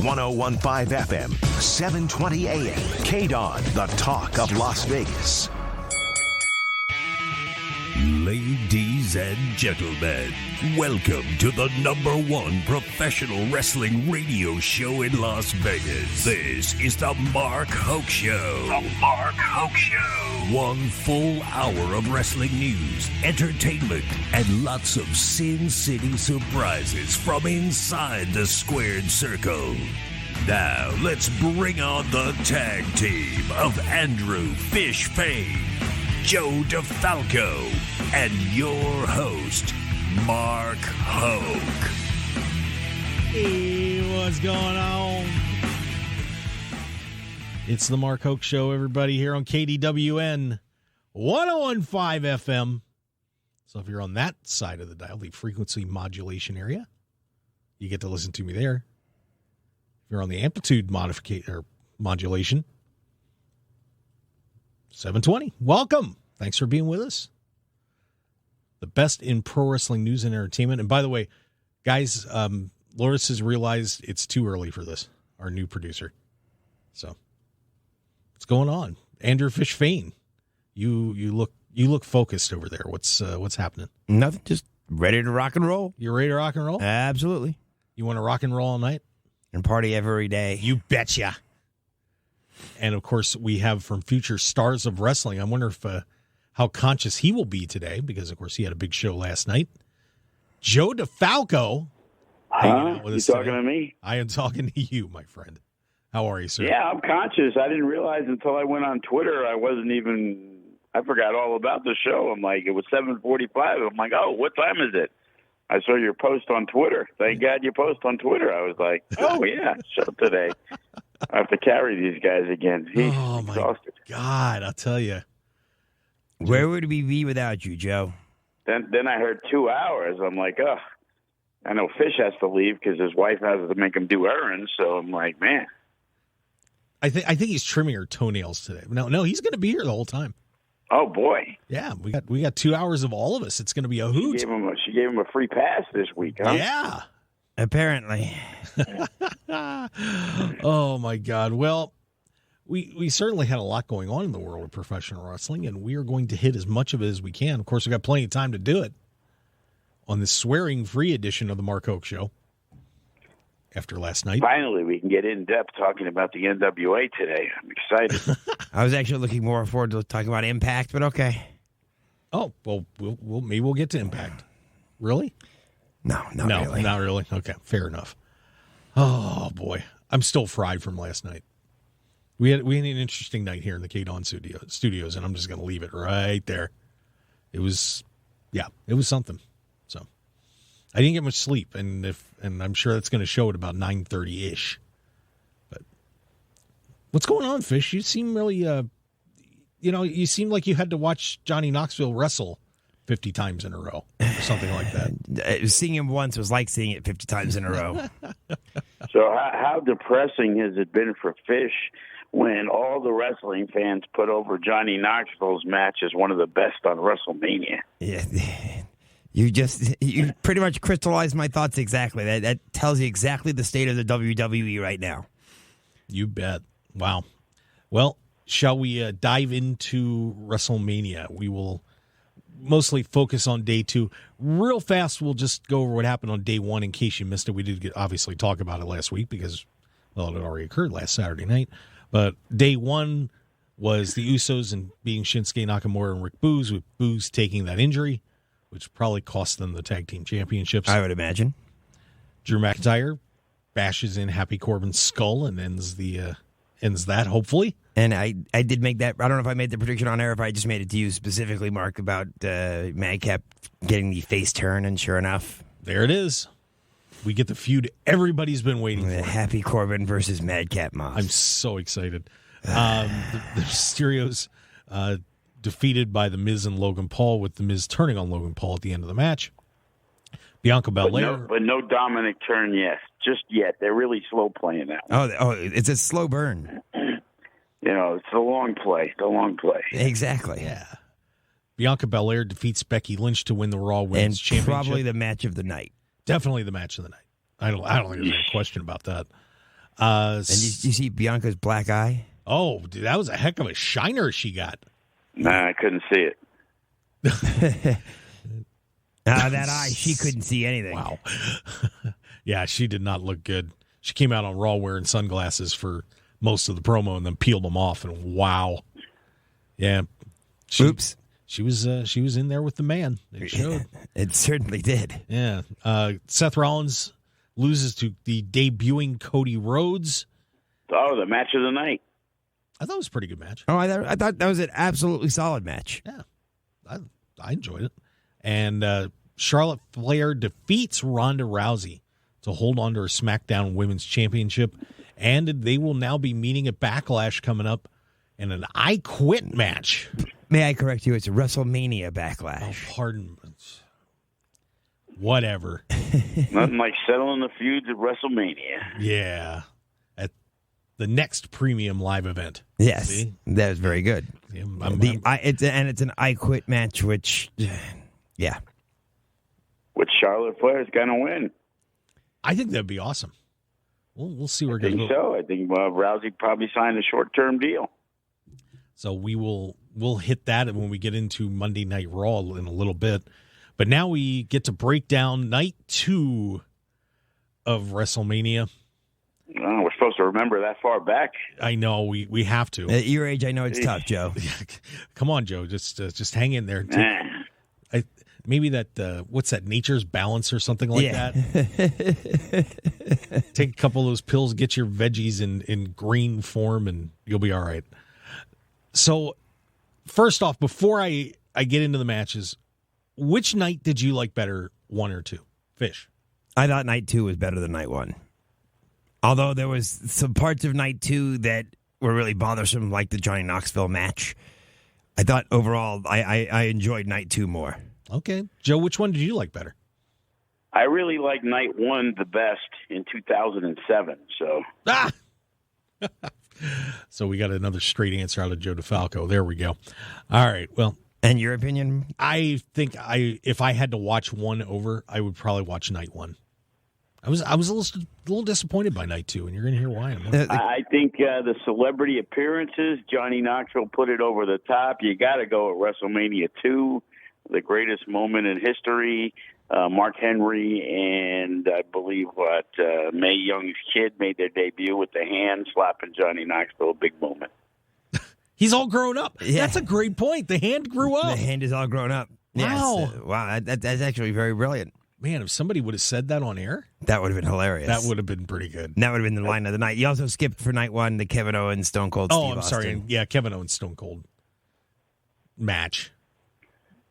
1015 FM, 720 AM. KDON, the talk of Las Vegas. Ladies and gentlemen, welcome to the #1 professional wrestling radio show in Las Vegas. This is the Mark Hoke Show. The Mark Hoke Show. 1 full hour of wrestling news, entertainment, and lots of Sin City surprises from inside the squared circle. Now, let's bring on the tag team of Andrew Fish Fain, Joe DeFalco, and your host, Mark Hoke. Hey, what's going on? It's the Mark Hoke Show, everybody, here on KDWN 1015 FM. So if you're on that side of the dial, the frequency modulation area, you get to listen to me there. If you're on the amplitude modulation, 720. Welcome. Thanks for being with us. The best in pro wrestling news and entertainment. And by the way, guys, Loris has realized it's too early for this, our new producer. So what's going on? Andrew Fish Fain, you look focused over there. What's happening? Nothing, just ready to rock and roll. You ready to rock and roll? Absolutely. You want to rock and roll all night? And party every day. You betcha. And of course, we have from future stars of wrestling. I wonder if how conscious he will be today, because of course he had a big show last night. Joe DeFalco. You talking to me? I am talking to you, my friend. How are you, sir? Yeah, I'm conscious. I didn't realize until I went on Twitter. I forgot all about the show. I'm like, it was 7:45. I'm like, oh, what time is it? I saw your post on Twitter. Thank God you post on Twitter. I was like, oh, yeah, show today. I have to carry these guys again. He's exhausted. My God, I'll tell you. Where would we be without you, Joe? Then I heard 2 hours. I'm like, oh, I know Fish has to leave because his wife has to make him do errands. So I'm like, man. I think he's trimming her toenails today. No, he's going to be here the whole time. Oh boy. Yeah, we got 2 hours of all of us. It's going to be a hoot. She gave him a free pass this week, huh? Yeah. Apparently. Oh my God. Well, we certainly had a lot going on in the world of professional wrestling, and we are going to hit as much of it as we can. Of course, we've got plenty of time to do it on the swearing-free edition of the Mark Hoke Show after last night. Finally, we can get in-depth talking about the NWA today. I'm excited. I was actually looking more forward to talking about Impact, but okay. Oh, well, maybe we'll get to Impact. Really? No, really. Not really. Okay, fair enough. Oh, boy. I'm still fried from last night. We had an interesting night here in the KDON studios, and I'm just going to leave it right there. It was something. So I didn't get much sleep, and I'm sure that's going to show at about 9:30-ish. But what's going on, Fish? You seem really, you seem like you had to watch Johnny Knoxville wrestle 50 times in a row or something like that. Seeing him once was like seeing it 50 times in a row. So how depressing has it been for Fish when all the wrestling fans put over Johnny Knoxville's match as one of the best on WrestleMania? Yeah, you pretty much crystallized my thoughts exactly. That tells you exactly the state of the WWE right now. You bet. Wow. Well, shall we dive into WrestleMania? We will mostly focus on day 2. Real fast, we'll just go over what happened on day 1 in case you missed it. We did obviously talk about it last week because, well, it had already occurred last Saturday night. But day 1 was the Usos and beating Shinsuke Nakamura and Rick Boogs, with Boogs taking that injury, which probably cost them the tag team championships. I would imagine. Drew McIntyre bashes in Happy Corbin's skull and ends that, hopefully. And I did make that. I don't know if I made the prediction on air, if I just made it to you specifically, Mark, about Madcap getting the face turn, and sure enough, there it is. We get the feud everybody's been waiting for. Happy Corbin versus Madcap Moss. I'm so excited. The Mysterios defeated by The Miz and Logan Paul, with The Miz turning on Logan Paul at the end of the match. Bianca Belair. But no Dominic turn yet. Just yet. They're really slow playing that one. Oh, it's a slow burn. It's a long play. Exactly. Yeah. Bianca Belair defeats Becky Lynch to win the Raw Women's Championship. Probably the match of the night. Definitely the match of the night. I don't think there's any question about that. And you see Bianca's black eye? Oh, dude, that was a heck of a shiner she got. Nah, I couldn't see it. That eye, she couldn't see anything. Wow. Yeah, she did not look good. She came out on Raw wearing sunglasses for most of the promo and then peeled them off, and wow. Yeah. Oops. She was in there with the man. It showed. It certainly did. Yeah. Seth Rollins loses to the debuting Cody Rhodes. Oh, the match of the night. I thought it was a pretty good match. Oh, I thought that was an absolutely solid match. Yeah. I enjoyed it. And Charlotte Flair defeats Ronda Rousey to hold on to her SmackDown Women's Championship. And they will now be meeting at Backlash coming up in an I Quit match. May I correct you? It's a WrestleMania Backlash. Oh, pardon. Whatever. Nothing like settling the feuds at WrestleMania. Yeah. At the next premium live event. Yes. See? That was very good. Yeah, it's an I Quit match, which, yeah. Which Charlotte Flair is going to win. I think that'd be awesome. We'll see where it I think goes. so. I think Rousey probably signed a short-term deal. So we'll hit that when we get into Monday Night Raw in a little bit. But now we get to break down night 2 of WrestleMania. Oh, we're supposed to remember that far back. I know we have to. At your age, I know it's tough, Joe. Come on, Joe. Just hang in there. Maybe that what's that? Nature's Balance or something like that. Take a couple of those pills, get your veggies in green form, and you'll be all right. So, first off, before I get into the matches, which night did you like better, 1 or 2? Fish. I thought night 2 was better than night 1. Although there was some parts of night 2 that were really bothersome, like the Johnny Knoxville match. I thought overall I enjoyed night 2 more. Okay. Joe, which one did you like better? I really like night 1 the best in 2007. So. So we got another straight answer out of Joe DeFalco. There we go. All right. Well, and your opinion? I think if I had to watch one over, I would probably watch night 1. I was a little disappointed by night 2, and you're going to hear why. I think the celebrity appearances, Johnny Knoxville put it over the top. You got to go at WrestleMania 2, the greatest moment in history. Mark Henry and I believe Mae Young's kid made their debut with the hand slapping Johnny Knoxville. A big moment. He's all grown up. Yeah. That's a great point. The hand grew up. The hand is all grown up. Wow. Yes. Wow. That's actually very brilliant. Man, if somebody would have said that on air, that would have been hilarious. That would have been pretty good. That would have been the line of the night. You also skipped for night 1 the Kevin Owens Stone Cold Steve Austin. Sorry. Yeah, Kevin Owens Stone Cold match.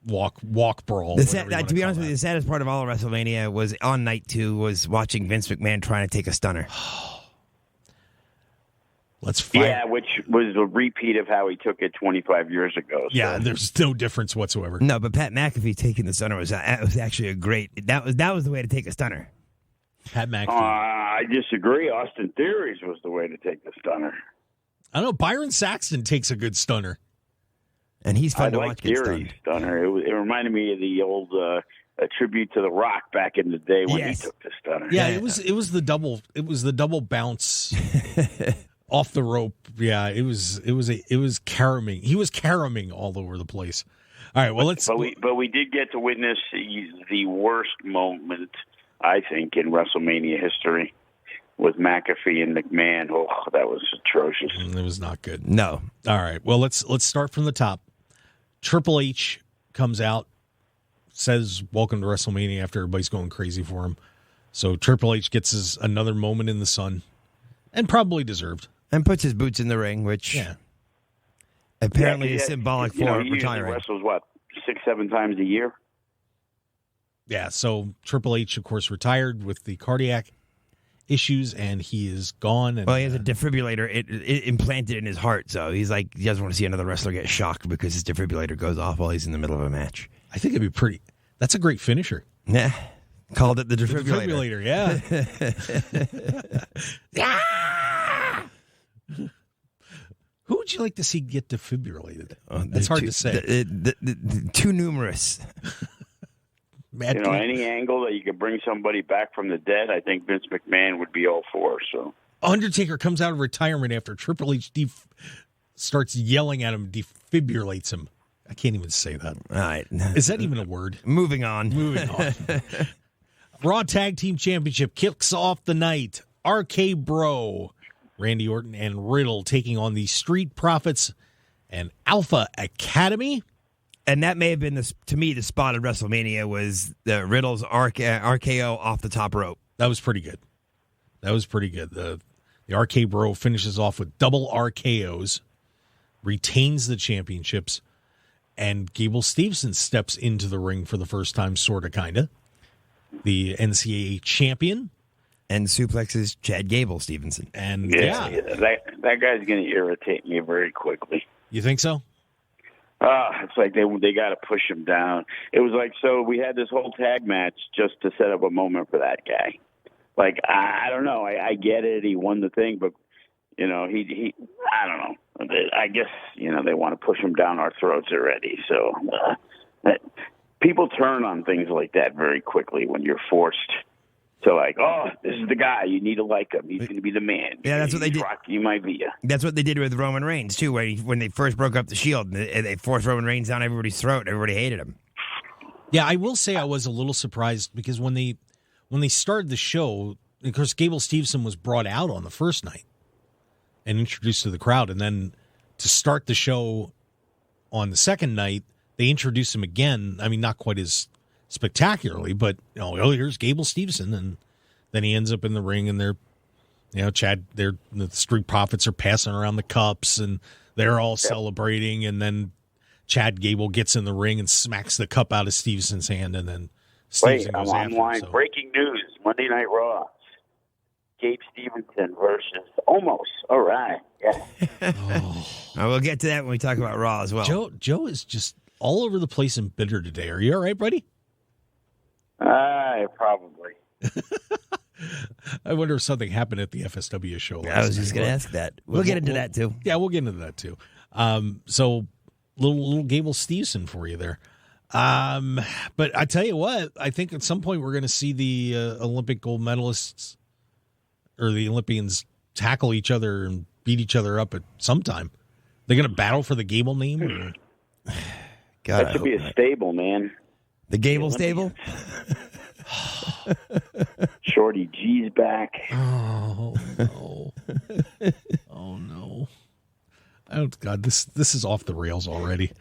Walk brawl. To be honest with you, the saddest part of all of WrestleMania was on night 2 was watching Vince McMahon trying to take a stunner. Let's fight. Yeah, which was a repeat of how he took it 25 years ago. So. Yeah, there's no difference whatsoever. No, but Pat McAfee taking the stunner was actually a great. That was the way to take a stunner. Pat McAfee. I disagree. Austin Theories was the way to take the stunner. I don't know. Byron Saxton takes a good stunner. And he's fun to like watch get Theory's stunned. Stunner. It reminded me of the old a tribute to The Rock back in the day when he took the stunner. Yeah, it was the double bounce off the rope. Yeah, it was caroming. He was caroming all over the place. All right, well but we did get to witness the worst moment I think in WrestleMania history with McAfee and McMahon. Oh, that was atrocious. It was not good. No. All right. Well, let's start from the top. Triple H comes out, says welcome to WrestleMania after everybody's going crazy for him. So Triple H gets another moment in the sun, and probably deserved. And puts his boots in the ring, which apparently is symbolic for he retiring. Wrestles, 6-7 times a year? Yeah, so Triple H, of course, retired with the cardiac issues, and he is gone. And, well, he has a defibrillator it implanted in his heart, so he's like, he doesn't want to see another wrestler get shocked because his defibrillator goes off while he's in the middle of a match. I think it'd be pretty. That's a great finisher. Yeah, called it the defibrillator. Yeah. Who would you like to see get defibrillated? That's hard to say. Too numerous. Any angle that you could bring somebody back from the dead, I think Vince McMahon would be all for. So. Undertaker comes out of retirement after Triple H starts yelling at him, defibrillates him. I can't even say that. All right. Is that even a word? Moving on. Raw Tag Team Championship kicks off the night. RK Bro, Randy Orton and Riddle taking on the Street Profits and Alpha Academy. And that may have been, to me, the spot of WrestleMania was the Riddle's RKO off the top rope. That was pretty good. The RK Bro finishes off with double RKOs, retains the championships, and Gable Steveson steps into the ring for the first time, sort of, kind of. The NCAA champion. And suplexes Chad Gable Stevenson. And that guy's going to irritate me very quickly. You think so? It's like they got to push him down. It was like, so we had this whole tag match just to set up a moment for that guy. Like, I don't know. I get it. He won the thing, but, he I don't know. I guess, they want to push him down our throats already. So people turn on things like that very quickly when you're forced to, like, oh, this is the guy. You need to like him. He's going to be the man. Yeah, that's what they did. You might be. That's what they did with Roman Reigns, too, when they first broke up the Shield. They forced Roman Reigns down everybody's throat. Everybody hated him. Yeah, I will say I was a little surprised because when they started the show, of course, Gable Steveson was brought out on the first night and introduced to the crowd. And then to start the show on the second night, they introduced him again. I mean, not quite as spectacularly, but here's Gable Steveson, and then he ends up in the ring, and the Street Profits are passing around the cups, and they're all celebrating, and then Chad Gable gets in the ring and smacks the cup out of Stevenson's hand, and then Stevenson goes after him. So. Breaking news: Monday Night Raw. Gabe Stevenson versus Omos. All right, yeah. We'll get to that when we talk about Raw as well. Joe is just all over the place and bitter today. Are you all right, buddy? Probably. I wonder if something happened at the FSW show last night. I was just going to ask that. We'll get into that, too. Yeah, we'll get into that, too. So, little Gable Steveson for you there. But I tell you what, I think at some point we're going to see the Olympic gold medalists or the Olympians tackle each other and beat each other up at some time. They're going to battle for the Gable name? Or? God, that should be a stable, man. The Gable stable? Shorty G's back. Oh, no. Oh, no. God, this is off the rails already.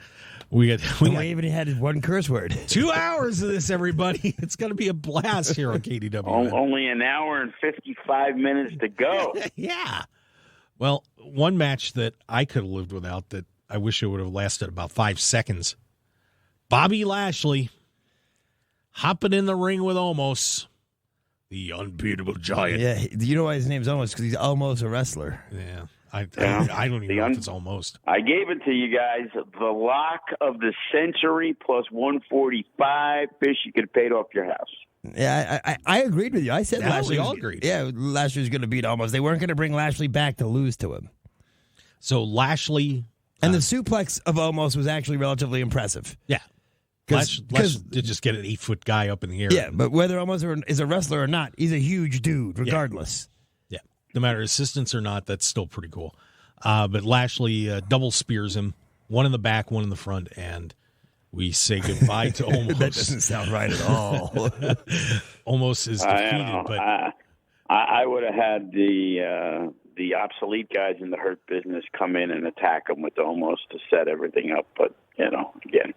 We even had one curse word. 2 hours of this, everybody. It's going to be a blast here on KDW. Only an hour and 55 minutes to go. Yeah. Well, one match that I could have lived without that I wish it would have lasted about 5 seconds. Bobby Lashley hopping in the ring with Omos, the unbeatable giant. Yeah, you know why his name's Omos? Because he's almost a wrestler. Yeah. I don't even know if it's almost. I gave it to you guys. The lock of the century plus 145. Fish, you could have paid off your house. Yeah, I agreed with you. I said Lashley. We all agreed. Yeah, Lashley was going to beat Omos. They weren't going to bring Lashley back to lose to him. So Lashley. And the suplex of Omos was actually relatively impressive. Yeah. Lashley did just get an 8-foot guy up in the air. Yeah, but whether Omos is a wrestler or not, he's a huge dude, regardless. Yeah. No matter assistance or not, that's still pretty cool. But Lashley double spears him, one in the back, one in the front, and we say goodbye to Omos. That doesn't sound right at all. Omos is defeated. But I would have had the obsolete guys in the Hurt Business come in and attack him with Omos to set everything up. But, again.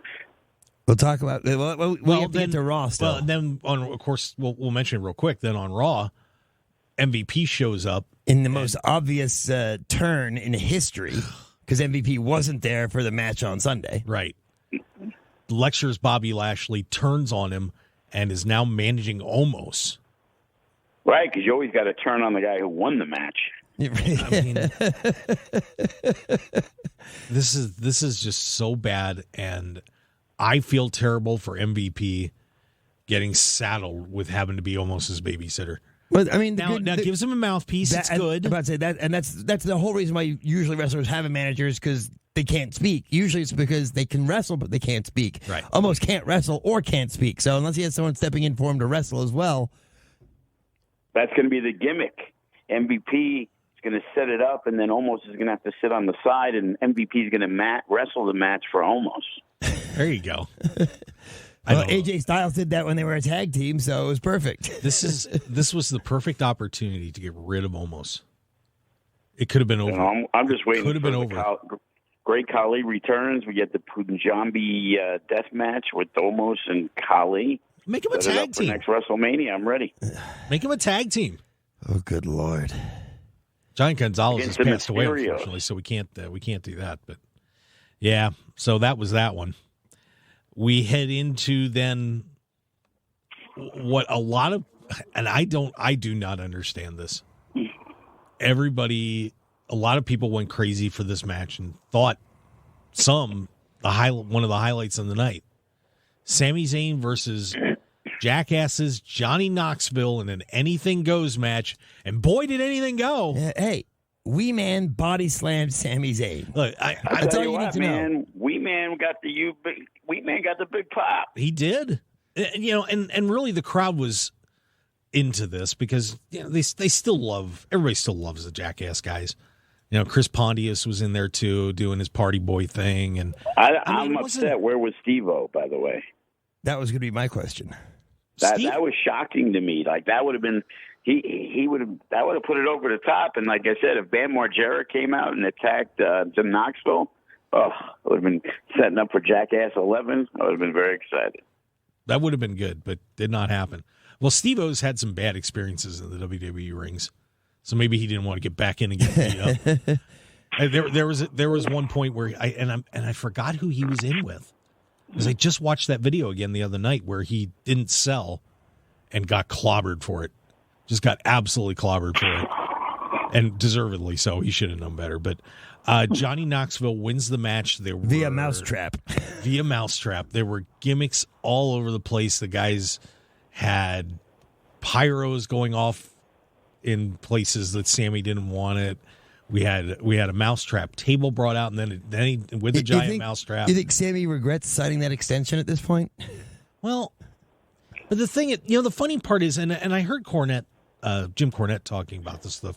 We'll talk about. We have to get to Raw still. Well, then of course we'll mention it real quick. Then on Raw, MVP shows up in the most obvious turn in history because MVP wasn't there for the match on Sunday. Right. Lectures Bobby Lashley, turns on him, and is now managing Omos. Right, because you always got to turn on the guy who won the match. I mean, this is just so bad, and I feel terrible for MVP getting saddled with having to be almost his babysitter. But I mean, now gives him a mouthpiece. It's good. I'm about to say that, and that's the whole reason why usually wrestlers have managers because they can't speak. Usually it's because they can wrestle, but they can't speak. Right. Almost can't wrestle or can't speak. So unless he has someone stepping in for him to wrestle as well, that's going to be the gimmick. MVP going to set it up, and then Omos is going to have to sit on the side, and MVP is going to wrestle the match for Omos. There you go. Well, AJ Styles did that when they were a tag team, so it was perfect. This was the perfect opportunity to get rid of Omos. It could have been over. I'm just waiting. Could have been over. Great Khali returns. We get the Punjabi death match with Omos and Khali. Make him a tag team. For next WrestleMania, I'm ready. Make him a tag team. Oh, good Lord. Johnny Gonzalez has passed away, unfortunately, so we can't do that. But yeah, so that was that one. We head into then what a lot of, and I do not understand this. A lot of people went crazy for this match and thought one of the highlights of the night. Sami Zayn versus jackasses Johnny Knoxville in an anything goes match, and boy did anything go. Hey, Wee Man body slammed Sami Zayn. Look, that's all you need to know. Wee Man got the big pop. He did, and really the crowd was into this because everybody still loves the jackass guys. Chris Pontius was in there too, doing his party boy thing, and I'm upset. Where was Steve-O, by the way? That was going to be my question. That was shocking to me. Like that would have been he would have put it over the top. And like I said, if Bam Margera came out and attacked Jim Knoxville, it would have been setting up for Jackass 11. I would have been very excited. That would have been good, but did not happen. Well, Steve-O's had some bad experiences in the WWE rings, so maybe he didn't want to get back in and get beat up. There was one point where I forgot who he was in with. Because I just watched that video again the other night where he didn't sell and got clobbered for it. Just got absolutely clobbered for it. And deservedly so. He should have known better. But Johnny Knoxville wins the match. Via mousetrap. Via mousetrap. There were gimmicks all over the place. The guys had pyros going off in places that Sammy didn't want it. We had a mousetrap table brought out, and then he with the giant mousetrap. You think Sammy regrets signing that extension at this point? Well, but the thing, the funny part is, and I heard Jim Cornette talking about this. The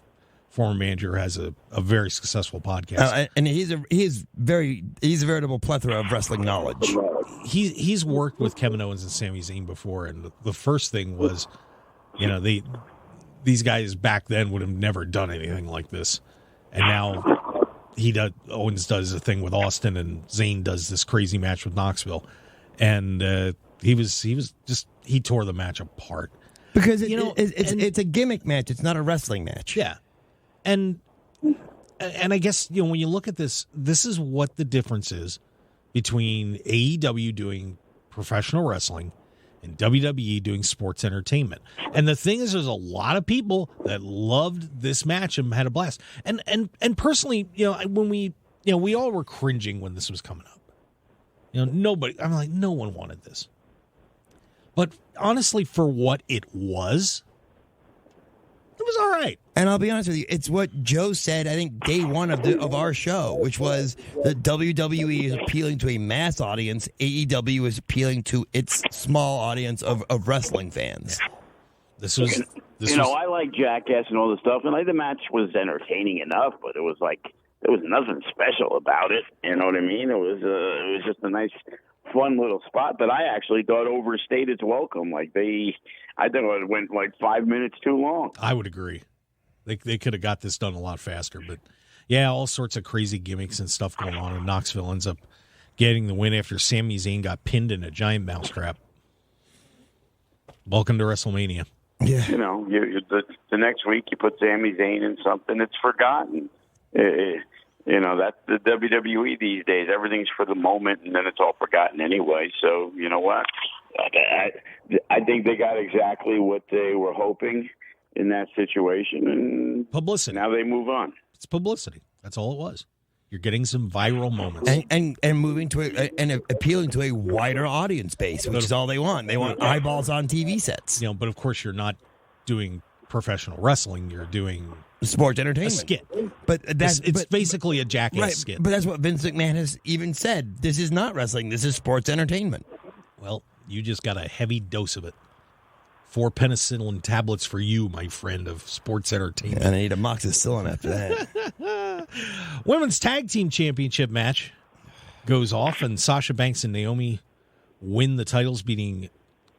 former manager has a very successful podcast, and he's a veritable plethora of wrestling knowledge. He's worked with Kevin Owens and Sami Zayn before, and the first thing was, these guys back then would have never done anything like this. And now Owens does a thing with Austin, and Zayn does this crazy match with Knoxville, and he tore the match apart because it's a gimmick match. It's not a wrestling match. Yeah, and I guess when you look at this is what the difference is between AEW doing professional wrestling and WWE doing sports entertainment. And the thing is, there's a lot of people that loved this match and had a blast. And personally, when we all were cringing when this was coming up. I'm like, no one wanted this. But honestly, for what it was all right. And I'll be honest with you, it's what Joe said, I think, day one of our show, which was that WWE is appealing to a mass audience. AEW is appealing to its small audience of wrestling fans. Yeah. I like Jackass and all this stuff, and the match was entertaining enough, but it was there was nothing special about it. You know what I mean? It was just a nice, fun little spot that I actually thought overstayed its welcome. I thought it went 5 minutes too long. I would agree. They could have got this done a lot faster, but yeah, all sorts of crazy gimmicks and stuff going on, and Knoxville ends up getting the win after Sami Zayn got pinned in a giant mousetrap. Welcome to WrestleMania. Yeah, the next week you put Sami Zayn in something that's forgotten. That's the WWE these days. Everything's for the moment, and then it's all forgotten anyway. So, you know what? I think they got exactly what they were hoping in that situation, and publicity. Now they move on. It's publicity. That's all it was. You're getting some viral moments, and moving to and appealing to a wider audience base, which is all they want. They want eyeballs on TV sets. But of course, you're not doing professional wrestling. You're doing sports entertainment, a skit. But it's basically a Jackass skit. But that's what Vince McMahon has even said. This is not wrestling. This is sports entertainment. Well, you just got a heavy dose of it 4 penicillin tablets for you, my friend of sports entertainment. And I need amoxicillin after that. Women's Tag Team Championship match goes off, and Sasha Banks and Naomi win the titles, beating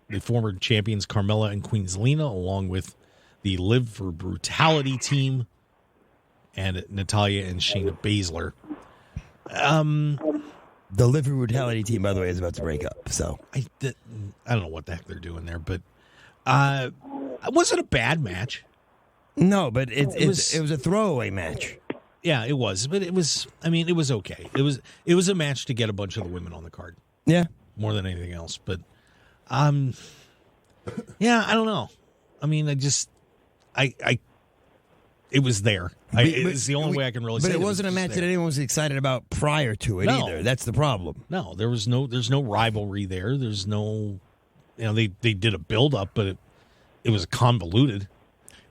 the former champions Carmella and Queen Zelina, along with the Live for Brutality team and Natalya and Shayna Baszler. The Live for Brutality team, by the way, is about to break up. So I don't know what the heck they're doing there, but it wasn't a bad match. No, but it was a throwaway match. Yeah, it was, but it was okay. It was a match to get a bunch of the women on the card. Yeah. More than anything else, but yeah, I don't know. I mean, it was there. It's the only way I can really say it. But it wasn't a match that anyone was excited about prior to it either. That's the problem. No, there's no rivalry there. There's no, they did a build up, but it was convoluted.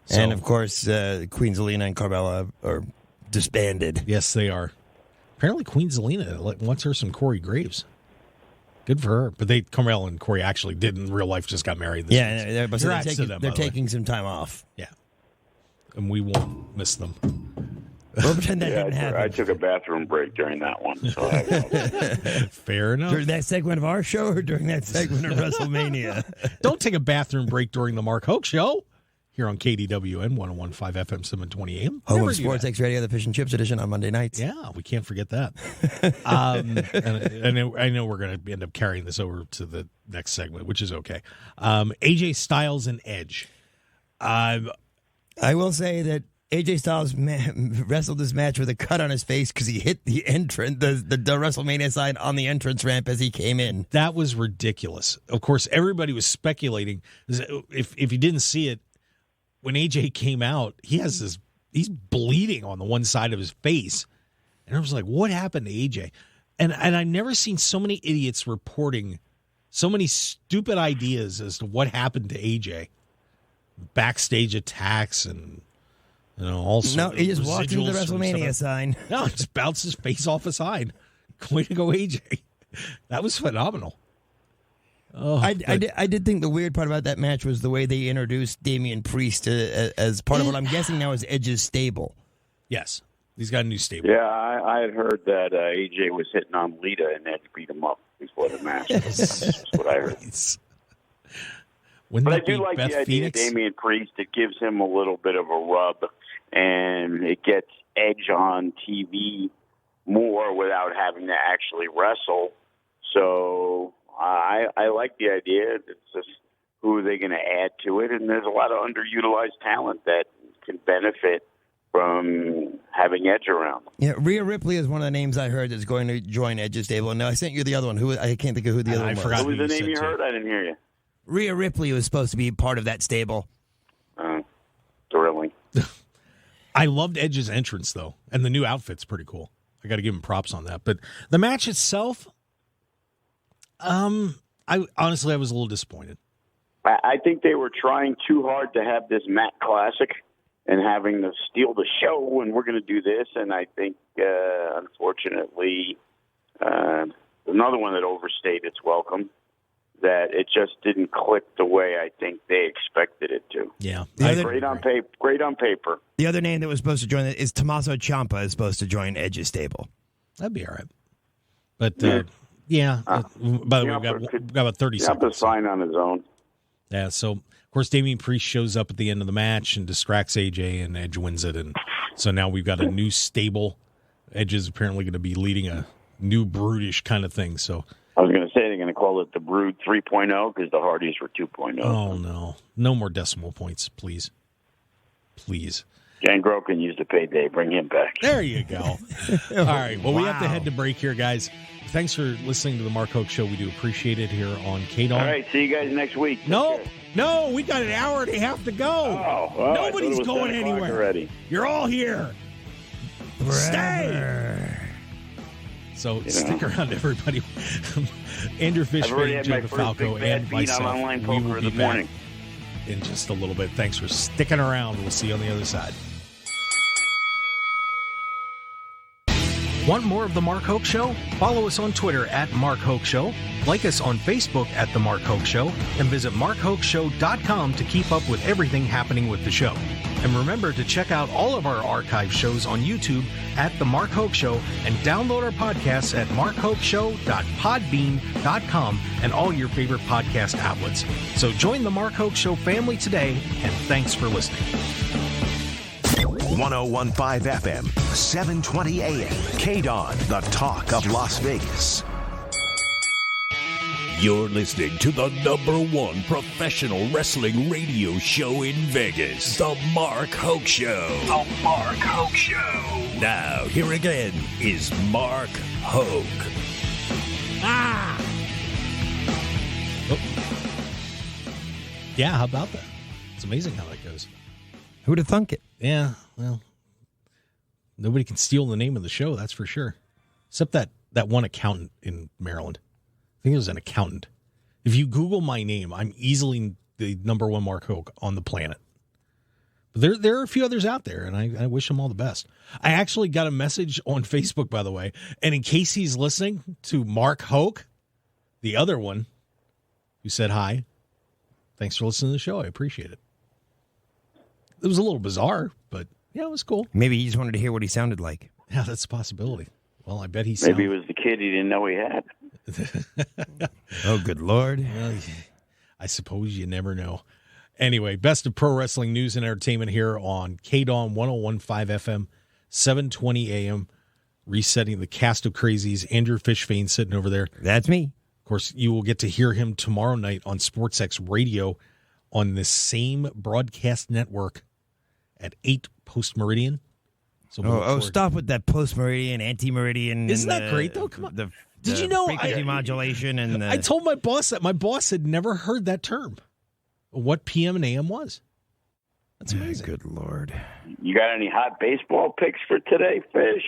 So, and of course, Queen Zelina and Carmella are disbanded. Yes, they are. Apparently, Queen Zelina wants her some Corey Graves. Good for her. But Carmella and Corey actually did in real life, just got married. They're taking some time off. Yeah. And we won't miss them. We'll pretend that didn't happen. I took a bathroom break during that one. So Fair enough. During that segment of our show or during that segment of WrestleMania? Don't take a bathroom break during the Mark Hoke Show. Here on KDWN 101.5 FM 720 AM. Home of Sports X Radio, the Fish and Chips edition on Monday nights. Yeah, we can't forget that. And I know we're going to end up carrying this over to the next segment, which is okay. AJ Styles and Edge. I will say that AJ Styles wrestled this match with a cut on his face because he hit the entrance, the WrestleMania sign on the entrance ramp as he came in. That was ridiculous. Of course, everybody was speculating. If you didn't see it, when AJ came out, he's bleeding on the one side of his face. And I was like, what happened to AJ? And I've never seen so many idiots reporting so many stupid ideas as to what happened to AJ. Backstage attacks and all sorts of No, he just walked into the WrestleMania sign. No, he just bounced his face off a sign. Way to go, AJ. That was phenomenal. Oh, I did think the weird part about that match was the way they introduced Damian Priest as part of what I'm guessing now is Edge's stable. Yes, he's got a new stable. Yeah, I had heard that AJ was hitting on Lita and Edge beat him up before the match. That's what I heard. But I do like Beth the idea Phoenix? of Damian Priest. It gives him a little bit of a rub, and it gets Edge on TV more without having to actually wrestle. So I like the idea. It's just who are they going to add to it? And there's a lot of underutilized talent that can benefit from having Edge around. Yeah, Rhea Ripley is one of the names I heard that's going to join Edge's stable. And I sent you the other one. I can't think of who the other one was. Forgot What was the you name you said, heard? I didn't hear you. Rhea Ripley was supposed to be part of that stable. Thrilling. I loved Edge's entrance, though, and the new outfit's pretty cool. I got to give him props on that. But the match itself, I was a little disappointed. I think they were trying too hard to have this Matt Classic and having to steal the show, and we're going to do this. And I think, unfortunately, another one that overstayed its welcome, that it just didn't click the way I think they expected it to. Yeah. Great on paper. The other name that was supposed to join it is Tommaso Ciampa is supposed to join Edge's stable. That'd be all right. But, by the way, we've got about 30 seconds. Ciampa's fine on his own. Yeah, so, of course, Damian Priest shows up at the end of the match and distracts AJ, and Edge wins it. And so now we've got a new stable. Edge is apparently going to be leading a new brutish kind of thing. So I was going to say they're going to call it the Brood 3.0 because the Hardys were 2.0. Oh, no. No more decimal points, please. Please. Gangrel can use the payday. Bring him back. There you go. All right. Well, we have to head to break here, guys. Thanks for listening to the Mark Hoke Show. We do appreciate it here on KDON. All right. See you guys next week. No, we got an hour and a half to go. Oh, well, nobody's going anywhere. Already. You're all here. Forever. Stay. So stick around, everybody. Andrew Fish, Fain and Joe DeFalco, and myself. We will be back in just a little bit. Thanks for sticking around. We'll see you on the other side. Want more of The Mark Hoke Show? Follow us on Twitter at Mark Hoke Show, like us on Facebook at The Mark Hoke Show, and visit markhokeshow.com to keep up with everything happening with the show. And remember to check out all of our archive shows on YouTube at The Mark Hoke Show and download our podcasts at markhokeshow.podbean.com and all your favorite podcast outlets. So join The Mark Hoke Show family today, and thanks for listening. 1015 FM, 720 AM. KDON, the talk of Las Vegas. You're listening to the #1 professional wrestling radio show in Vegas, The Mark Hoke Show. The Mark Hoke Show. Now, here again is Mark Hoke. Yeah, how about that? It's amazing how that goes. Who'd have thunk it? Yeah, well, nobody can steal the name of the show, that's for sure. Except that one accountant in Maryland. I think it was an accountant. If you Google my name, I'm easily the #1 Mark Hoke on the planet. But there are a few others out there, and I wish them all the best. I actually got a message on Facebook, by the way, and in case he's listening to Mark Hoke, the other one, who said hi, thanks for listening to the show. I appreciate it. It was a little bizarre, but yeah, it was cool. Maybe he just wanted to hear what he sounded like. Yeah, that's a possibility. Well, I bet he Maybe it was the kid he didn't know he had. Oh, good Lord. Well, I suppose you never know. Anyway, best of pro wrestling news and entertainment here on KDON 1015 FM, 720 AM. Resetting the cast of crazies. Andrew Fishfane sitting over there. That's me. Of course, you will get to hear him tomorrow night on SportsX Radio on the same broadcast network at 8 post-meridian. So stop with that post-meridian, anti-meridian. Isn't that great, though? Come on. Did you know frequency modulation? And I told my boss that. My boss had never heard that term, what PM and AM was. That's amazing. Good Lord. You got any hot baseball picks for today, Fish?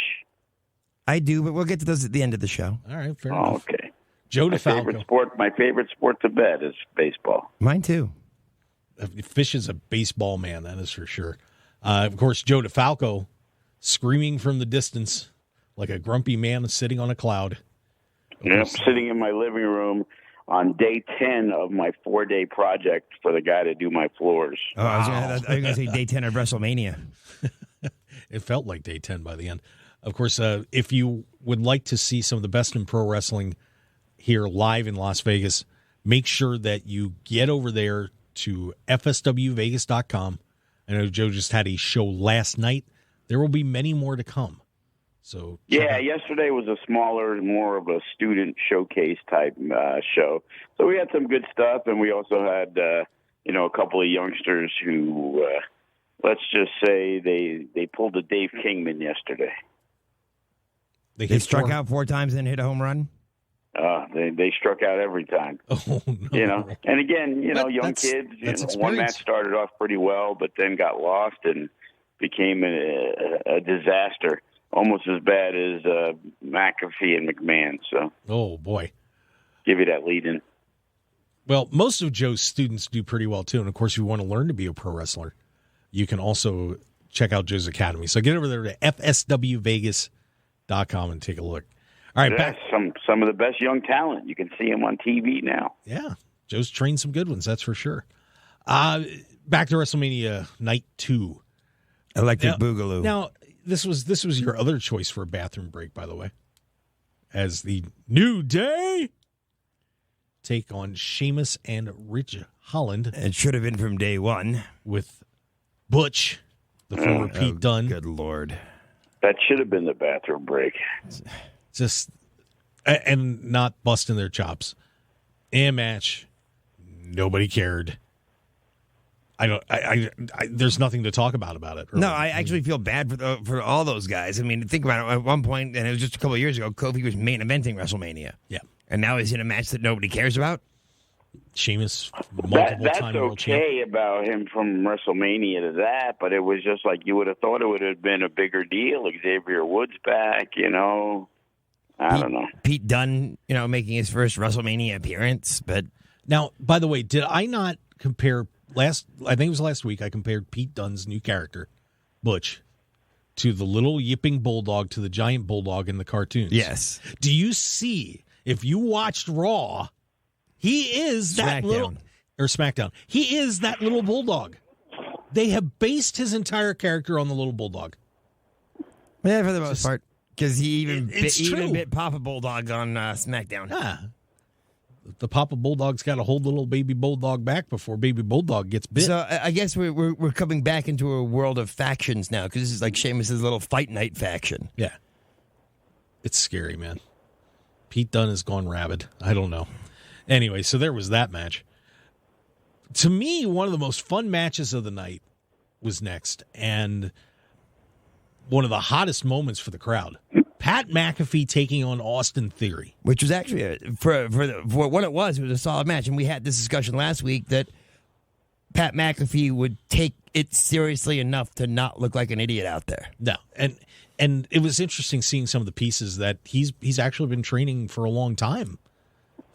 I do, but we'll get to those at the end of the show. All right, fair enough. Okay. Joe My favorite sport to bet is baseball. Mine too. Fish is a baseball man, that is for sure. Of course, Joe DeFalco screaming from the distance like a grumpy man sitting on a cloud. Yep, sitting in my living room on day 10 of my 4-day project for the guy to do my floors. Oh, I was going to say day 10 of WrestleMania. It felt like day 10 by the end. Of course, if you would like to see some of the best in pro wrestling here live in Las Vegas, make sure that you get over there to fswvegas.com. I know Joe just had a show last night. There will be many more to come. So yeah, yesterday was a smaller, more of a student showcase type show. So we had some good stuff, and we also had a couple of youngsters who, let's just say, they pulled a Dave Kingman yesterday. They struck out 4 times and hit a home run. They struck out every time. Oh, no. And again, young kids. One match started off pretty well, but then got lost and became a disaster. Almost as bad as McAfee and McMahon. So, oh boy, give you that lead in. Well, most of Joe's students do pretty well too, and of course, if you want to learn to be a pro wrestler, you can also check out Joe's Academy. So get over there to fswvegas.com and take a look. All right, back some of the best young talent. You can see them on TV now. Yeah, Joe's trained some good ones, that's for sure. Back to WrestleMania Night 2. Electric Boogaloo. Now, this was your other choice for a bathroom break, by the way, as the New Day take on Sheamus and Ridge Holland. It should have been from day one with Butch, the former Pete Dunne. Good Lord. That should have been the bathroom break. Just and not busting their chops. And match, nobody cared. There's nothing to talk about it. Really. No, I actually feel bad for all those guys. I mean, think about it. At one point, and it was just a couple of years ago, Kofi was main eventing WrestleMania. Yeah. And now he's in a match that nobody cares about. Sheamus, multiple-time world champion. That's okay about him from WrestleMania to that, but it was just like you would have thought it would have been a bigger deal. Xavier Woods back, I don't know. Pete Dunne, making his first WrestleMania appearance. But now, by the way, did I not compare I think it was last week, I compared Pete Dunne's new character, Butch, to the little yipping bulldog to the giant bulldog in the cartoons. Yes. Do you see, if you watched Raw, he is that little, or SmackDown, he is that little bulldog. They have based his entire character on the little bulldog. Yeah, for the most part. Because he even true. bit Papa Bulldog on SmackDown. Yeah. The Papa Bulldog's got to hold the little baby bulldog back before baby bulldog gets bit. So I guess we're coming back into a world of factions now, because this is like Sheamus' little fight night faction. Yeah. It's scary, man. Pete Dunne has gone rabid. I don't know. Anyway, so there was that match. To me, one of the most fun matches of the night was next, and one of the hottest moments for the crowd. Pat McAfee taking on Austin Theory. Which was actually, for what it was a solid match. And we had this discussion last week that Pat McAfee would take it seriously enough to not look like an idiot out there. No, and it was interesting seeing some of the pieces that he's actually been training for a long time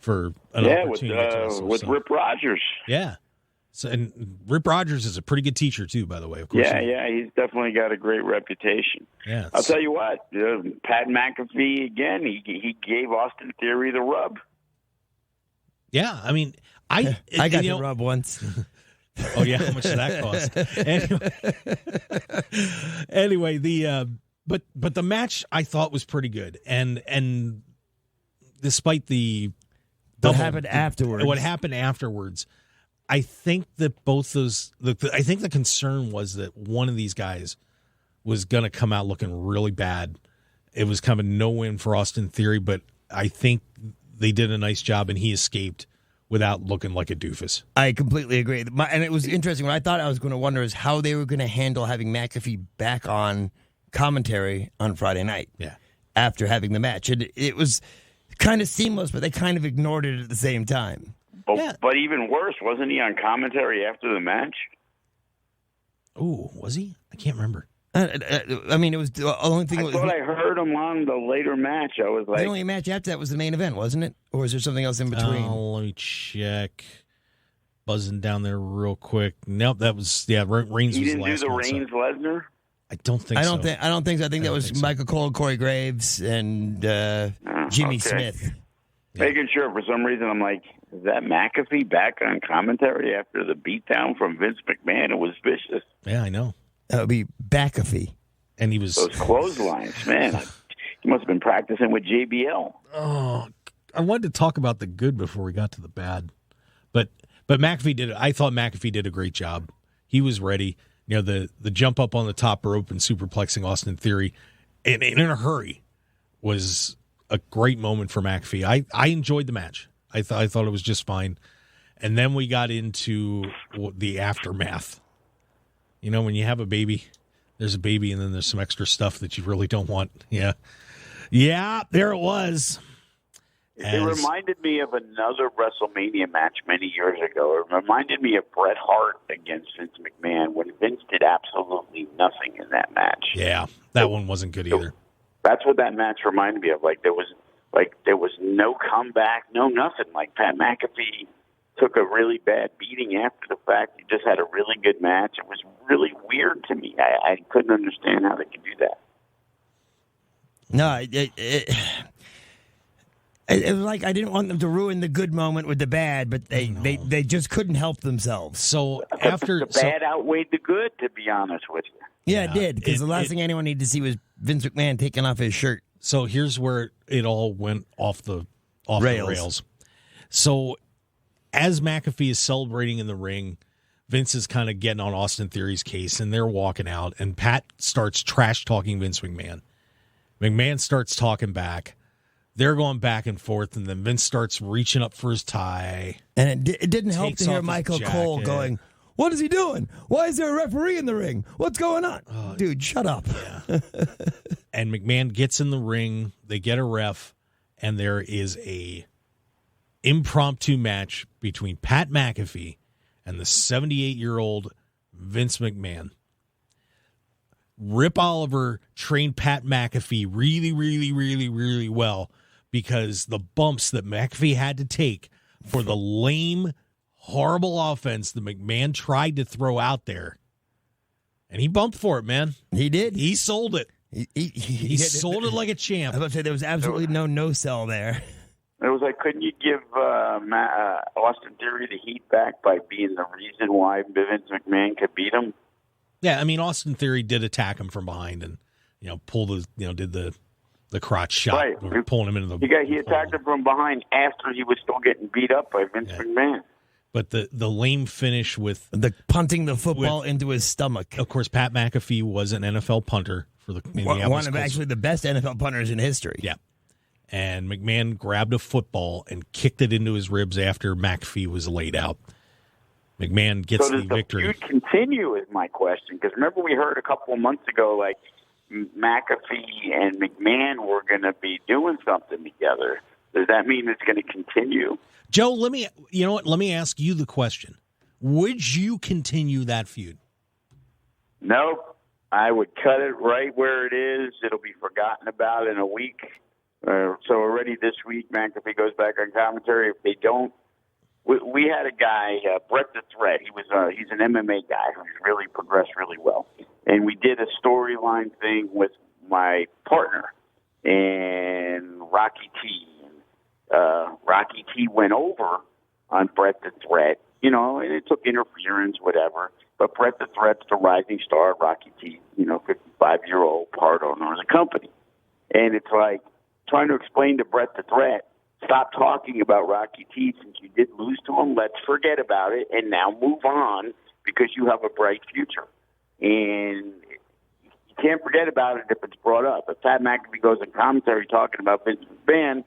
for an opportunity with Rip Rogers. Yeah. So, and Rip Rogers is a pretty good teacher too, by the way. Of course. Yeah, he's definitely got a great reputation. Yeah, I'll tell you what, Pat McAfee again. He gave Austin Theory the rub. Yeah, I mean, I got the rub once. Oh yeah, how much did that cost? Anyway, but the match I thought was pretty good, and despite what happened afterwards. I think that both those. I think the concern was that one of these guys was going to come out looking really bad. It was kind of no win for Austin Theory, but I think they did a nice job, and he escaped without looking like a doofus. I completely agree. And it was interesting. What I thought I was going to wonder is how they were going to handle having McAfee back on commentary on Friday night. Yeah, after having the match, it was kind of seamless, but they kind of ignored it at the same time. But even worse, wasn't he on commentary after the match? Oh, was he? I can't remember. I mean, it was the only thing. I thought I heard him on the later match. I was like, the only match after that was the main event, wasn't it? Or was there something else in between? Let me check. Buzzing down there real quick. Nope, that was Reigns. He was didn't the last do the one, Reigns Lesnar. I don't think. I don't think so. I think that was Michael Cole, Corey Graves, and Jimmy Smith. Making sure for some reason I'm like, is that McAfee back on commentary after the beatdown from Vince McMahon? It was vicious. Yeah, I know. That would be McAfee. And he was those clotheslines, man. He must have been practicing with JBL. Oh, I wanted to talk about the good before we got to the bad, but McAfee did. I thought McAfee did a great job. He was ready. You know, the jump up on the top rope and superplexing Austin Theory, and in a hurry, was a great moment for McAfee. I enjoyed the match. I thought it was just fine. And then we got into the aftermath. You know, when you have a baby, there's a baby, and then there's some extra stuff that you really don't want. Yeah. Yeah, there it was. It reminded me of another WrestleMania match many years ago. It reminded me of Bret Hart against Vince McMahon when Vince did absolutely nothing in that match. Yeah, that one wasn't good either. That's what that match reminded me of. There was no comeback, no nothing. Like Pat McAfee took a really bad beating after the fact. He just had a really good match. It was really weird to me. I couldn't understand how they could do that. No, it was like I didn't want them to ruin the good moment with the bad, but they just couldn't help themselves. So after the bad outweighed the good, to be honest with you. Yeah, it did, because the last thing anyone needed to see was Vince McMahon taking off his shirt. So here's where it all went off the rails. So as McAfee is celebrating in the ring, Vince is kind of getting on Austin Theory's case, and they're walking out, and Pat starts trash-talking Vince McMahon. McMahon starts talking back. They're going back and forth, and then Vince starts reaching up for his tie. And it didn't help to hear Michael Cole going, "What is he doing? Why is there a referee in the ring? What's going on?" Dude, shut up. Yeah. And McMahon gets in the ring. They get a ref, and there is a impromptu match between Pat McAfee and the 78-year-old Vince McMahon. Rip Oliver trained Pat McAfee really, really, really, really well, because the bumps that McAfee had to take for the lame, horrible offense that McMahon tried to throw out there And he bumped for it, man. He did. He sold it. He sold it like a I champ. was about to say there was absolutely no sell there. It was like, couldn't you give Austin Theory the heat back by being the reason why Vince McMahon could beat him? Yeah, I mean, Austin Theory did attack him from behind and, did the crotch shot, right, pulling him into the. He attacked him from behind after he was still getting beat up by Vince McMahon. But the lame finish with the punting the football into his stomach. Of course, Pat McAfee was an NFL punter for the one of actually the best NFL punters in history. Yeah. And McMahon grabbed a football and kicked it into his ribs after McAfee was laid out. McMahon gets the victory. So does the feud continue is my question. Because remember we heard a couple of months ago, like, McAfee and McMahon were going to be doing something together. Does that mean it's going to continue? Joe, let me ask you the question. Would you continue that feud? Nope. I would cut it right where it is. It'll be forgotten about in a week. So already this week, McAfee goes back on commentary. If they don't, we had a guy, Bret the Threat. He's an MMA guy who's really progressed really well. And we did a storyline thing with my partner and Rocky T. Rocky T went over on Bret the Threat, and it took interference, whatever. But Bret the Threat's the rising star, Rocky T, 55-year-old part owner of the company. And it's like trying to explain to Bret the Threat, stop talking about Rocky T since you did lose to him. Let's forget about it and now move on because you have a bright future. And you can't forget about it if it's brought up. If Pat McAfee goes in commentary talking about Vince McMahon,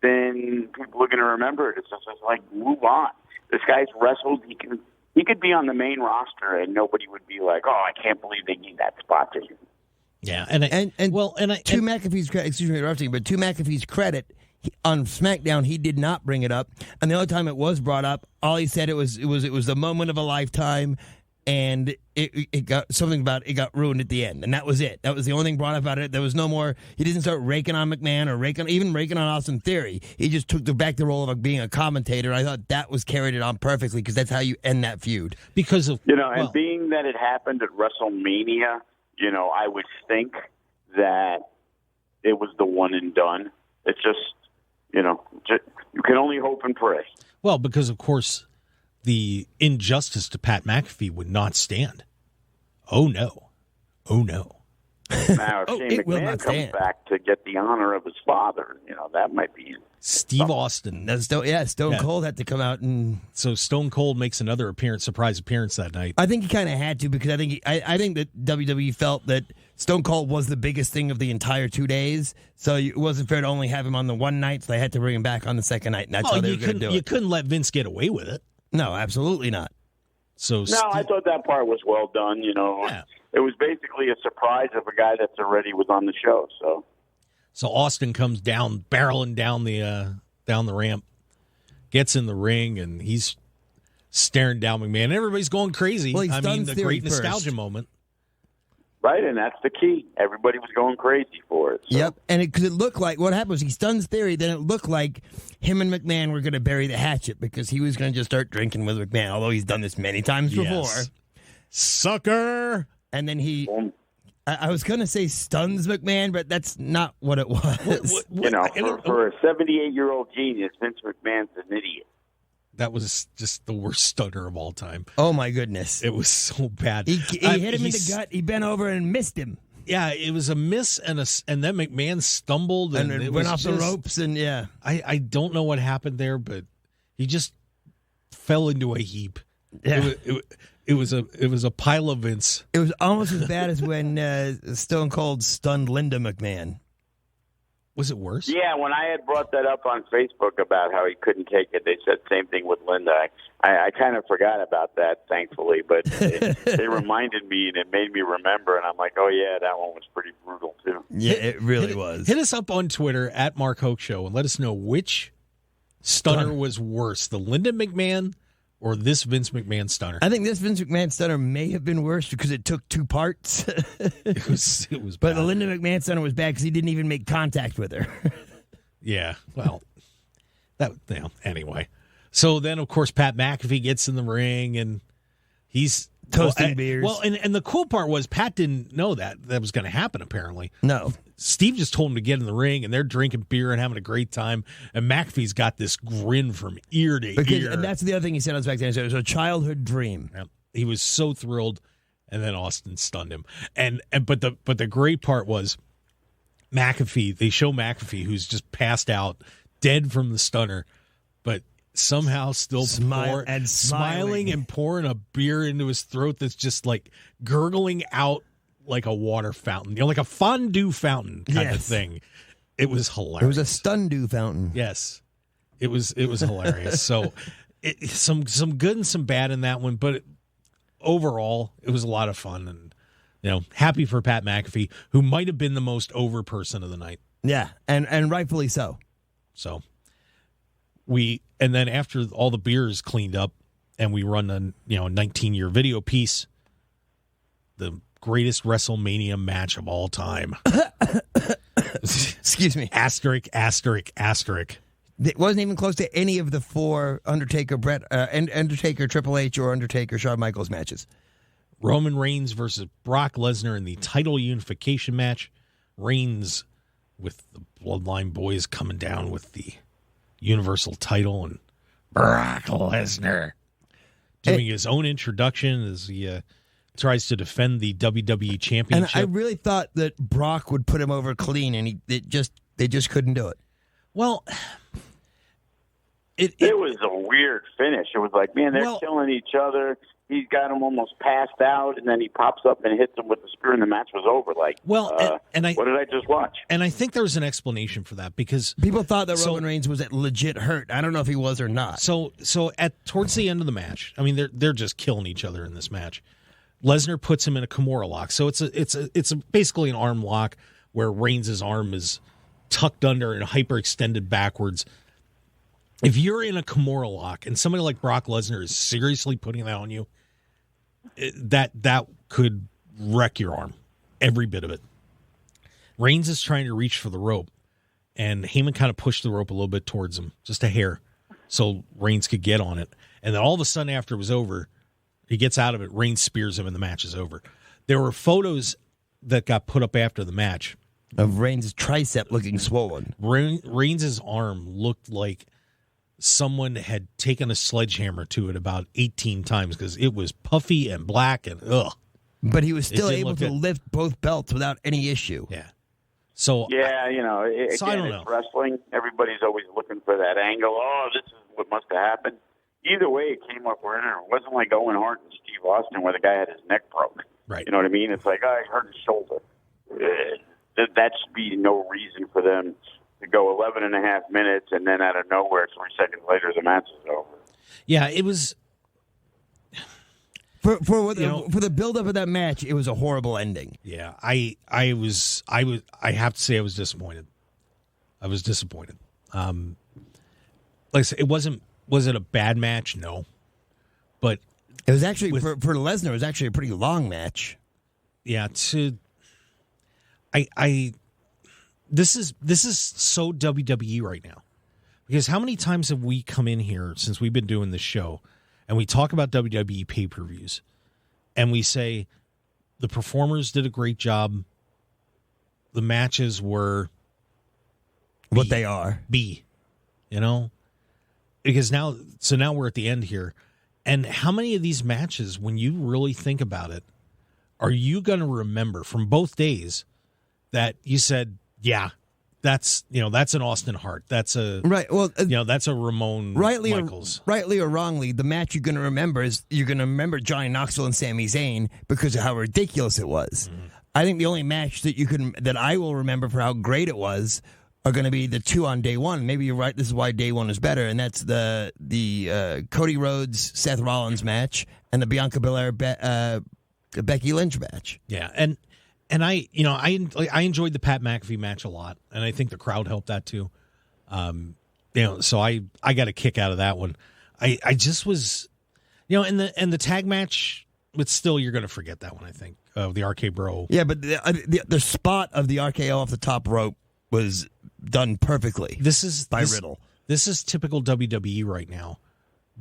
then people are going to remember it. It's just like, move on. This guy's wrestled. He could be on the main roster, and nobody would be like, "Oh, I can't believe they gave that spot to him." Yeah, to McAfee's credit, excuse me, interrupting, but to McAfee's credit, on SmackDown he did not bring it up, and the only time it was brought up, all he said it was the moment of a lifetime. And it got something about it got ruined at the end, and that was it. That was the only thing brought up about it. There was no more. He didn't start raking on McMahon or raking on Austin Theory. He just took back the role of being a commentator. I thought that was carried it on perfectly because that's how you end that feud. Because of and being that it happened at WrestleMania, I would think that it was the one and done. It's just you can only hope and pray. Well, because of course, the injustice to Pat McAfee would not stand. Oh, no. Now, if Shane McMahon comes back to get the honor of his father, that might be Steve Austin. Stone Cold had to come out and... So Stone Cold makes another surprise appearance that night. I think he kind of had to because I think that WWE felt that Stone Cold was the biggest thing of the entire 2 days, so it wasn't fair to only have him on the one night, so they had to bring him back on the second night, and that's how they were going to do it. You couldn't let Vince get away with it. No, absolutely not. I thought that part was well done. Yeah. It was basically a surprise of a guy that's already was on the show. So Austin comes down, barreling down the ramp, gets in the ring, and he's staring down McMahon. Everybody's going crazy. Well, the great nostalgia moment. Right, and that's the key. Everybody was going crazy for it. So. Yep, and because it looked like what happened was he stuns Theory, then it looked like him and McMahon were going to bury the hatchet because he was going to just start drinking with McMahon, although he's done this many times before. Sucker! And then I was going to say stuns McMahon, but that's not what it was. For a 78-year-old genius, Vince McMahon's an idiot. That was just the worst stunner of all time. Oh, my goodness. It was so bad. He hit him in the gut. He bent over and missed him. Yeah, it was a miss, and then McMahon stumbled. And it went off the ropes, and yeah. I don't know what happened there, but he just fell into a heap. Yeah. It was a pile of Vince. It was almost as bad as when Stone Cold stunned Linda McMahon. Was it worse? Yeah, when I had brought that up on Facebook about how he couldn't take it, they said same thing with Linda. I kind of forgot about that, thankfully, but they reminded me, and it made me remember, and I'm like, oh, yeah, that one was pretty brutal, too. Yeah, it really was. Hit us up on Twitter, at Mark Hoke Show, and let us know which stunner was worse, the Linda McMahon or this Vince McMahon stunner. I think this Vince McMahon stunner may have been worse because it took two parts. It was But bad. the Linda McMahon stunner was bad because he didn't even make contact with her. Yeah, well, anyway. So then, of course, Pat McAfee gets in the ring, and he's Toasting beers. Well, and the cool part was Pat didn't know that was going to happen, apparently. No. Steve just told him to get in the ring, and they're drinking beer and having a great time. And McAfee's got this grin from ear to ear. And that's the other thing he said on Smackdown. It was a childhood dream. Yep. He was so thrilled, and then Austin stunned him. But the great part was McAfee. They show McAfee, who's just passed out, dead from the stunner, but somehow still smiling and pouring a beer into his throat that's just like gurgling out like a water fountain, like a fondue fountain kind of thing. It was hilarious. It was a stundew fountain. Yes, it was hilarious. So some good and some bad in that one, but overall it was a lot of fun, and happy for Pat McAfee, who might have been the most over person of the night. Yeah, and rightfully so. So and then after all the beer is cleaned up and we run a 19-year video piece, the greatest WrestleMania match of all time. Excuse me. Asterisk, asterisk, asterisk. It wasn't even close to any of the 4 Undertaker, Bret, Undertaker, Triple H, or Undertaker, Shawn Michaels matches. Roman Reigns versus Brock Lesnar in the title unification match. Reigns with the Bloodline Boys coming down with the Universal title, and Brock Lesnar doing his own introduction as he tries to defend the WWE Championship. And I really thought that Brock would put him over clean, and they just couldn't do it. Well, it was a weird finish. It was like, man, they're killing each other. He's got him almost passed out, and then he pops up and hits him with the spear, and the match was over. Like, what did I just watch? And I think there was an explanation for that, because people thought that Roman Reigns was legit hurt. I don't know if he was or not. So towards the end of the match, I mean, they're just killing each other in this match. Lesnar puts him in a Kimura lock, so it's basically an arm lock where Reigns' arm is tucked under and hyperextended backwards. If you're in a Kimura lock and somebody like Brock Lesnar is seriously putting that on you, that could wreck your arm, every bit of it. Reigns is trying to reach for the rope, and Heyman kind of pushed the rope a little bit towards him, just a hair, so Reigns could get on it. And then all of a sudden, after it was over, he gets out of it, Reigns spears him, and the match is over. There were photos that got put up after the match of Reigns' tricep looking swollen. Reigns' arm looked like someone had taken a sledgehammer to it about 18 times, because it was puffy and black and ugh. But he was still able to lift both belts without any issue. Yeah. So yeah, again, I don't know. It's wrestling. Everybody's always looking for that angle. Oh, this is what must have happened. Either way, it came up winner. It wasn't like Owen Hart and Steve Austin where the guy had his neck broke. Right. You know what I mean? It's like, he hurt his shoulder. That should be no reason for them to go 11 and a half minutes, and then out of nowhere, 3 seconds later, the match is over. Yeah, it was. For the build-up of that match, it was a horrible ending. Yeah, I have to say I was disappointed. Like I said, was it a bad match? No. But it was actually, for Lesnar, it was actually a pretty long match. Yeah, this is so WWE right now. Because how many times have we come in here since we've been doing this show and we talk about WWE pay-per-views and we say the performers did a great job, the matches were what they are. Because now we're at the end here. And how many of these matches, when you really think about it, are you going to remember from both days that you said, yeah, that's an Austin Hart. That's a right. Well, that's a Ramon Michaels. Rightly or wrongly, the match you're going to remember is Johnny Knoxville and Sami Zayn because of how ridiculous it was. Mm-hmm. I think the only match that I will remember for how great it was are going to be the 2 on day one. Maybe you're right. This is why day one is better, and that's the Cody Rhodes Seth Rollins match and the Bianca Bel-Air Becky Lynch match. Yeah, and I enjoyed the Pat McAfee match a lot, and I think the crowd helped that too. So I got a kick out of that one. I just was, and the tag match, but still you're going to forget that one. I think of the RK Bro. Yeah, but the spot of the RKO off the top rope was done perfectly. This is Riddle. This is typical WWE right now,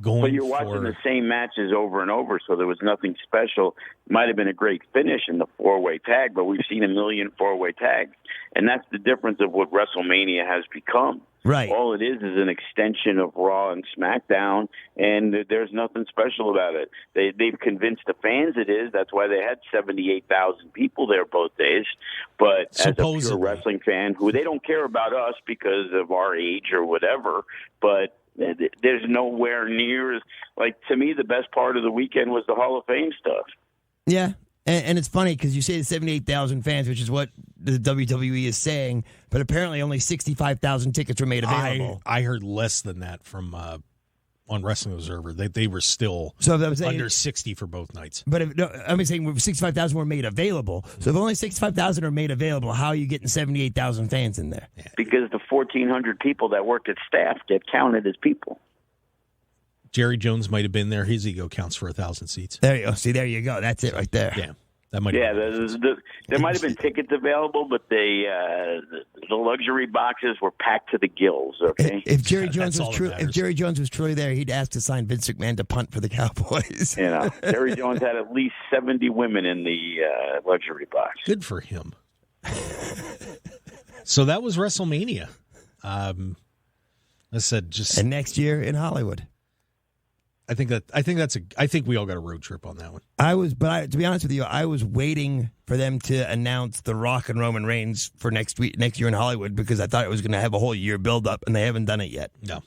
going. But you're watching the same matches over and over, so there was nothing special. Might have been a great finish in the 4-way tag, but we've seen a million 4-way tags, and that's the difference of what WrestleMania has become. Right. All it is an extension of Raw and SmackDown, and there's nothing special about it. They've convinced the fans it is. That's why they had 78,000 people there both days. But Supposedly. As a pure wrestling fan, who they don't care about us because of our age or whatever, but there's nowhere near, like, to me, the best part of the weekend was the Hall of Fame stuff. Yeah. And it's funny because you say 78,000 fans, which is what the WWE is saying, but apparently only 65,000 tickets were made available. I heard less than that from on Wrestling Observer. They were still under 60 for both nights. But I'm saying 65,000 were made available. So if only 65,000 are made available, how are you getting 78,000 fans in there? Yeah. Because the 1,400 people that worked at staff get counted as people. Jerry Jones might have been there. His ego counts for 1,000 seats. There you go. See, there you go. That's it right there. Yeah, that might. Yeah, there might have been tickets available, but the luxury boxes were packed to the gills. Okay. If Jerry Jones That's was true, all that if matters. Jerry Jones was truly there, he'd ask to sign Vince McMahon to punt for the Cowboys. You know, Jerry Jones had at least 70 women in the luxury box. Good for him. So that was WrestleMania. I said just. And next year in Hollywood. I think we all got a road trip on that one. To be honest with you, I was waiting for them to announce The Rock and Roman Reigns for next year in Hollywood because I thought it was going to have a whole year build up, and they haven't done it yet. No.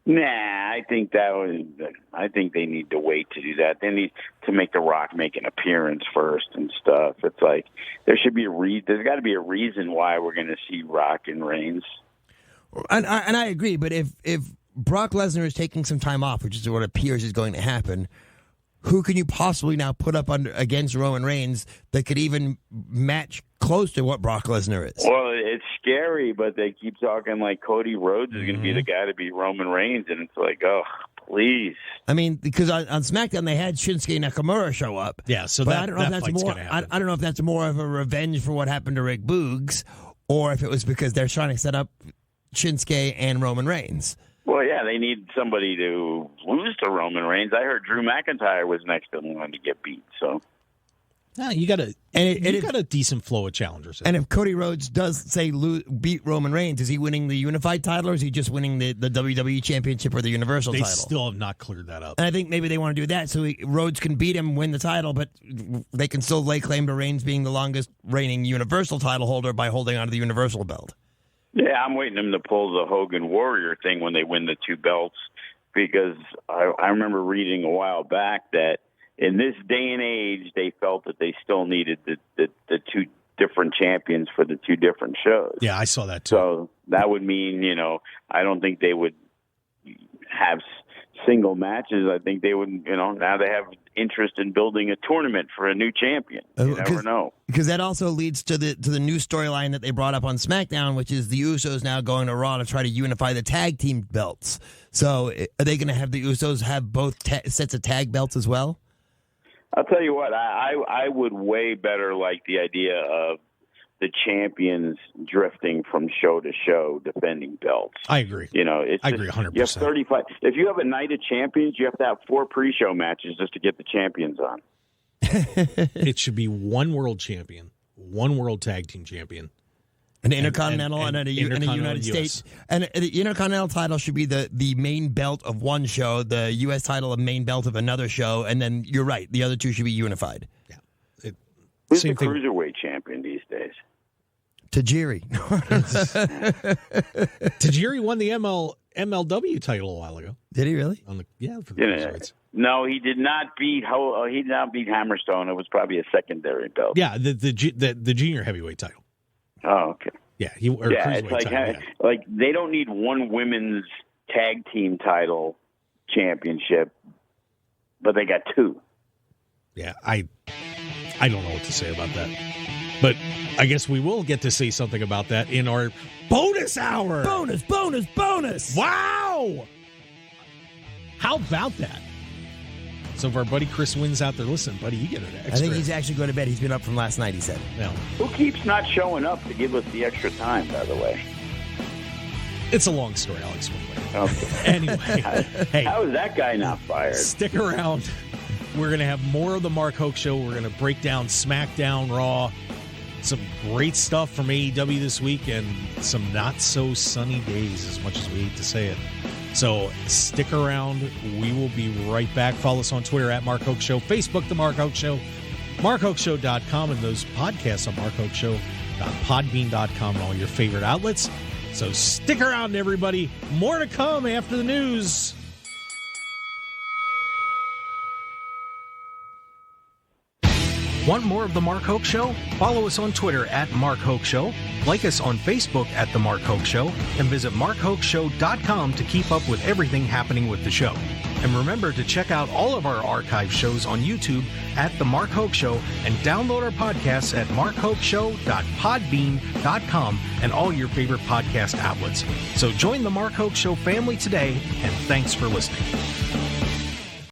Nah, I think they need to wait to do that. They need to make The Rock make an appearance first and stuff. It's like there should be there's got to be a reason why we're going to see Rock and Reigns. And I agree, but if Brock Lesnar is taking some time off, which is what appears is going to happen, who can you possibly now put up against Roman Reigns that could even match close to what Brock Lesnar is? Well, it's scary, but they keep talking like Cody Rhodes is going to be the guy to beat Roman Reigns, and it's like, oh, please. I mean, because on SmackDown they had Shinsuke Nakamura show up. Yeah, so but that I don't know if that's fight's more. gonna happen. I don't know if that's more of a revenge for what happened to Rick Boogs, or if it was because they're trying to set up Shinsuke and Roman Reigns. Well, yeah, they need somebody to lose to Roman Reigns. I heard Drew McIntyre was next in line to get beat. So, You got a decent flow of challengers. And if Cody Rhodes does say beat Roman Reigns, is he winning the unified title, or is he just winning the WWE Championship or the Universal title? They still have not cleared that up. And I think maybe they want to do that so Rhodes can beat him, win the title, but they can still lay claim to Reigns being the longest reigning Universal title holder by holding onto the Universal belt. yeah, I'm waiting them to pull the Hogan Warrior thing when they win the two belts, because I remember reading a while back that in this day and age, they felt that they still needed the two different champions for the two different shows. Yeah, I saw that too. So that would mean, I don't think they would have single matches. I think they would, now they have interest in building a tournament for a new champion. You never know. Because that also leads to the new storyline that they brought up on SmackDown, which is the Usos now going to Raw to try to unify the tag team belts. So are they going to have the Usos have both sets of tag belts as well? I'll tell you what, I would way better like the idea of the champions drifting from show to show defending belts. I agree. I agree 100%. You have 35. If you have a night of champions, you have to have 4 pre-show matches just to get the champions on. It should be one world champion, one world tag team champion, An Intercontinental and a United US. States. And the Intercontinental title should be the main belt of one show, the U.S. title a main belt of another show, and then you're right, the other two should be unified. Yeah. Who's Same the thing. cruiserweight champion these days? Tajiri. Tajiri won the MLW title a while ago. Did he really? For the Yeah. cruiserweights. No, he did not beat. He did not beat Hammerstone. It was probably a secondary belt. Yeah, the junior heavyweight title. Oh, okay. Yeah, Yeah, cruiserweight it's like title, like they don't need one women's tag team title championship, but they got 2. Yeah, I don't know what to say about that. But I guess we will get to say something about that in our bonus hour. Bonus! Wow! How about that? So if our buddy Chris Wynn's out there, listen, buddy, you get an extra. I think he's actually going to bed. He's been up from last night, he said. Yeah. Who keeps not showing up to give us the extra time, by the way? It's a long story. I'll explain later. Okay. Anyway, hey, How is that guy not fired? stick around. We're going to have more of the Mark Hoke Show. We're going to break down SmackDown, Raw, some great stuff from AEW this week, and some not-so-sunny days, as much as we hate to say it. So stick around. We will be right back. Follow us on Twitter at Mark Hoke Show, Facebook, The Mark Hoke Show, MarkHokeShow.com, and those podcasts on MarkHokeShow.podbean.com and all your favorite outlets. So stick around, everybody. More to come after the news. Want more of The Mark Hoke Show? Follow us on Twitter at Mark Hoke Show, like us on Facebook at The Mark Hoke Show, and visit MarkHokeShow.com to keep up with everything happening with the show. And remember to check out all of our archive shows on YouTube at The Mark Hoke Show and download our podcasts at markhokeshow.podbean.com and all your favorite podcast outlets. So join The Mark Hoke Show family today, and thanks for listening.